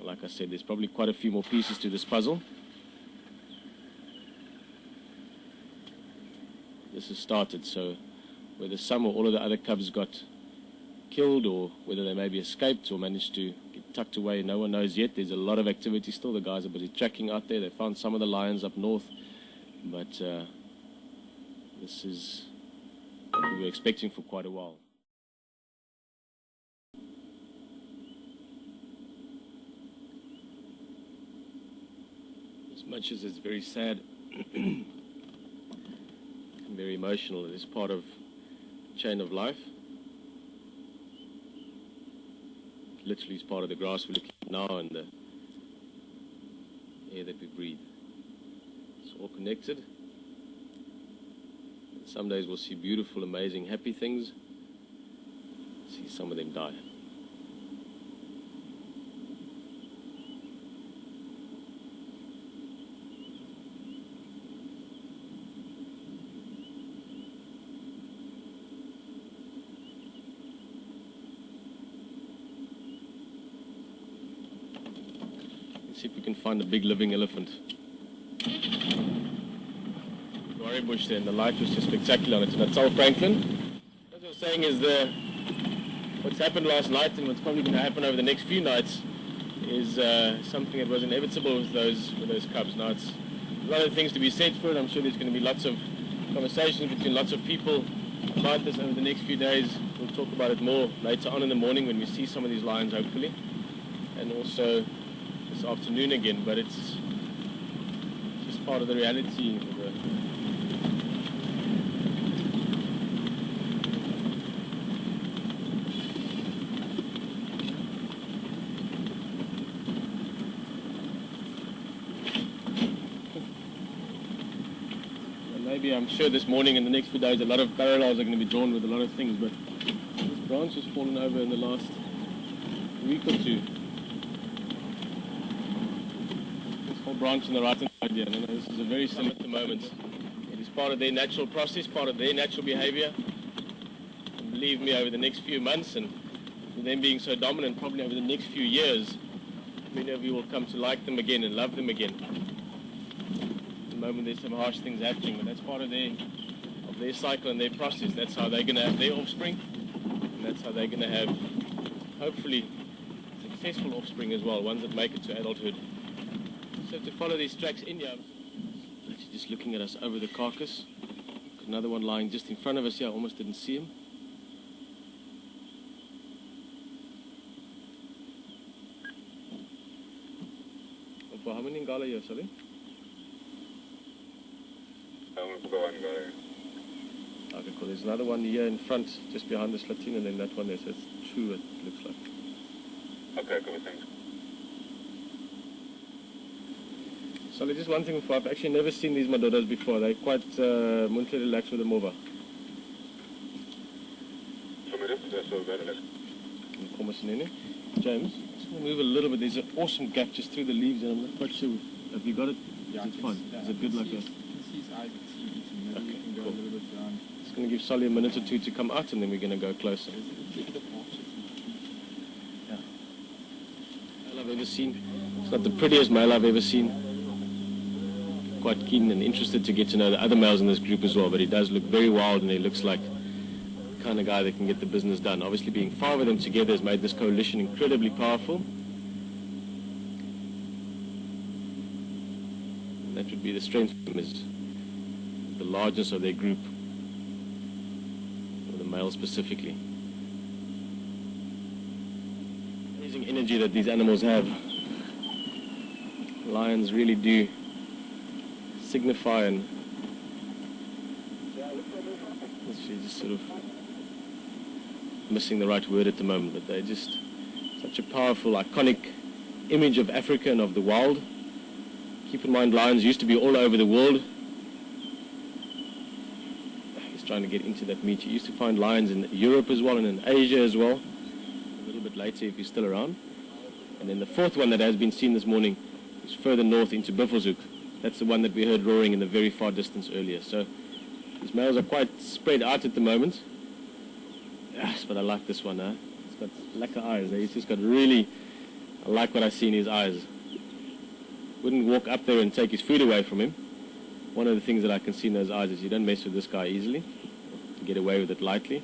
Like I said, there's probably quite a few more pieces to this puzzle. This has started, so whether some or all of the other cubs got killed, or whether they maybe escaped or managed to get tucked away, no one knows yet. There's a lot of activity still. The guys are busy tracking out there. They found some of the lions up north, but this is what we were expecting for quite a while. As much as it's very sad and very emotional, it is part of the chain of life. It literally is part of the grass we're looking at now and the air that we breathe. It's all connected. Some days we'll see beautiful, amazing, happy things. See some of them die. Let's see if we can find a big living elephant. Bush there, and the light was just spectacular on it. And Natal Franklin, as I was saying, is what's happened last night and what's probably going to happen over the next few nights is something that was inevitable with those cubs. Now, it's a lot of things to be said for it. I'm sure there's going to be lots of conversations between lots of people about this over the next few days. We'll talk about it more later on in the morning when we see some of these lions, hopefully, and also this afternoon again. But it's just part of the reality of the I'm sure this morning and the next few days a lot of parallels are going to be drawn with a lot of things, but this branch has fallen over in the last week or two. This whole branch on the right hand side here, and this is a very similar at the moment. It is part of their natural process, part of their natural behavior. And believe me, over the next few months, and with them being so dominant, probably over the next few years, many of you will come to like them again and love them again. At the moment there's some harsh things happening, but that's part of their cycle and their process. That's how they're going to have their offspring, and that's how they're going to have, hopefully, successful offspring as well, ones that make it to adulthood. So to follow these tracks in here, actually just looking at us over the carcass. Got another one lying just in front of us here. I almost didn't see him. For how many ngala here, sorry? Okay, cool. There's another one here in front, just behind this Latina, and then that one there. So it's two, it looks like. Okay, cool, thanks. So just one thing before, I've actually never seen these madodas before. They're quite muntly relaxed with the mova. James, just want to move a little bit. There's an awesome gap just through the leaves, and I'm not quite sure. Have you got it? Yeah, is it fine? Yeah, is it good like that? You can see his eyes, Okay, you can go cool. a little bit down. Just going to give Sully a minute or two to come out, and then we're going to go closer. Yeah. Male I've ever seen. It's not the prettiest male I've ever seen. Quite keen and interested to get to know the other males in this group as well, but he does look very wild, and he looks like the kind of guy that can get the business done. Obviously, being 5 of them together has made this coalition incredibly powerful. That would be the strength of them, is the largest of their group, or the male specifically. Amazing energy that these animals have. Lions really do signify, and actually just sort of missing the right word at the moment, but they're just such a powerful, iconic image of Africa and of the wild. Keep in mind, lions used to be all over the world. He's trying to get into that meat. You used to find lions in Europe as well, and in Asia as well. A little bit later if he's still around. And then the fourth one that has been seen this morning is further north into Buffelshoek. That's the one that we heard roaring in the very far distance earlier. So these males are quite spread out at the moment. Yes, but I like this one, huh? It's got lacquer eyes. He's just got really I like what I see in his eyes. Wouldn't walk up there and take his food away from him. One of the things that I can see in those eyes is you don't mess with this guy easily. You get away with it lightly.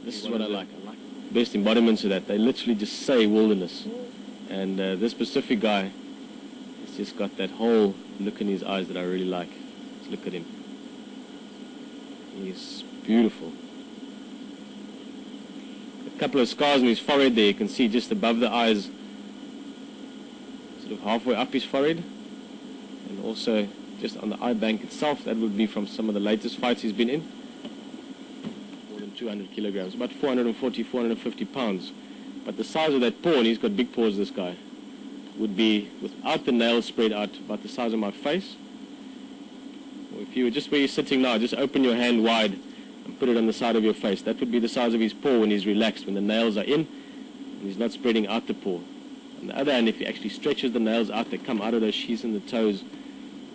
This is what I like. I like best embodiments of that. They literally just say wilderness. And this specific guy has just got that whole look in his eyes that I really like. Let's look at him. He's beautiful. A couple of scars on his forehead there. You can see just above the eyes, sort of halfway up his forehead. And also just on the eye bank itself, that would be from some of the latest fights he's been in. More than 200 kilograms, about 440, 450 pounds. But the size of that paw, and he's got big paws, this guy, would be, without the nails spread out, about the size of my face. Or if you were just where you're sitting now, just open your hand wide and put it on the side of your face. That would be the size of his paw when he's relaxed, when the nails are in, and he's not spreading out the paw. On the other hand, if he actually stretches the nails out, they come out of those sheaths in the toes,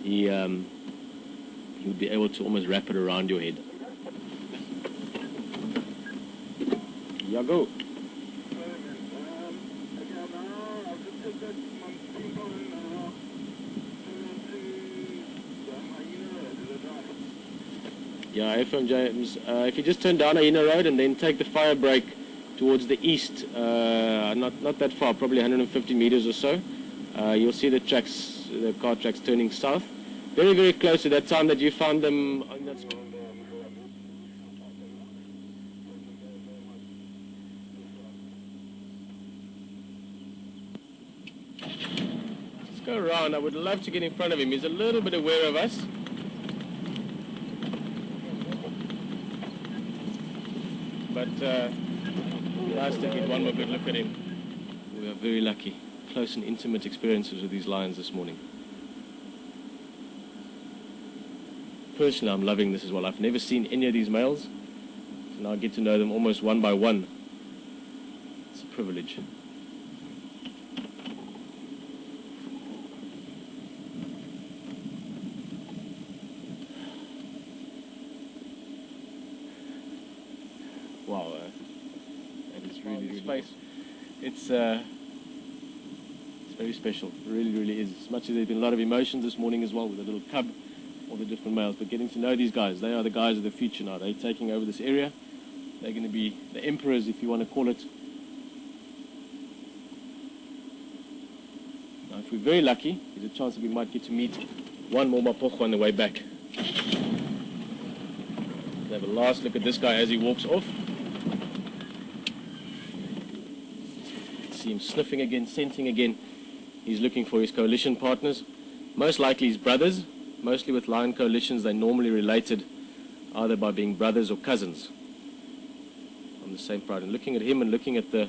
he would be able to almost wrap it around your head. Yeah, go. Yeah, FM James, if you just turn down Hyena Road and then take the fire break towards the east, not that far, probably 150 meters or so, you'll see the tracks, the car tracks turning south. Very, very close to that time that you found them on that spot. Let's go around. I would love to get in front of him. He's a little bit aware of us. But nice to get one more good look at him. We are very lucky. Close and intimate experiences with these lions this morning. Personally, I'm loving this as well. I've never seen any of these males. So now I get to know them almost one by one. It's a privilege. Wow, that is really, really space. It's very special. It really, really is. As much as there's been a lot of emotions this morning as well with the little cub, all the different males, but getting to know these guys, they are the guys of the future now. They're taking over this area. They're going to be the emperors, if you want to call it. Now, if we're very lucky, there's a chance that we might get to meet one more Mapogo on the way back. Let's have a last look at this guy as he walks off. See him sniffing again, scenting again. He's looking for his coalition partners, most likely his brothers. Mostly with lion coalitions, they're normally related either by being brothers or cousins on the same pride. And looking at him and looking at the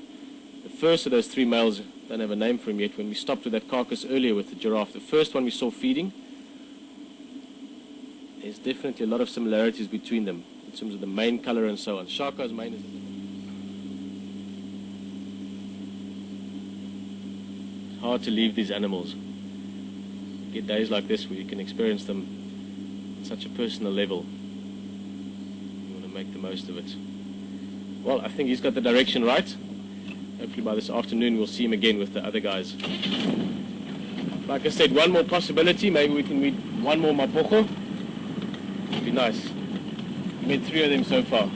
first of those three males, don't have a name for him yet. When we stopped with that carcass earlier with the giraffe, the first one we saw feeding, there's definitely a lot of similarities between them in terms of the mane color and so on. Shaka's mane is it's hard to leave these animals. Get days like this where you can experience them on such a personal level. You want to make the most of it. Well, I think he's got the direction right. Hopefully by this afternoon we'll see him again with the other guys. Like I said, one more possibility. Maybe we can meet one more Mapogo. It'd be nice. We met 3 of them so far.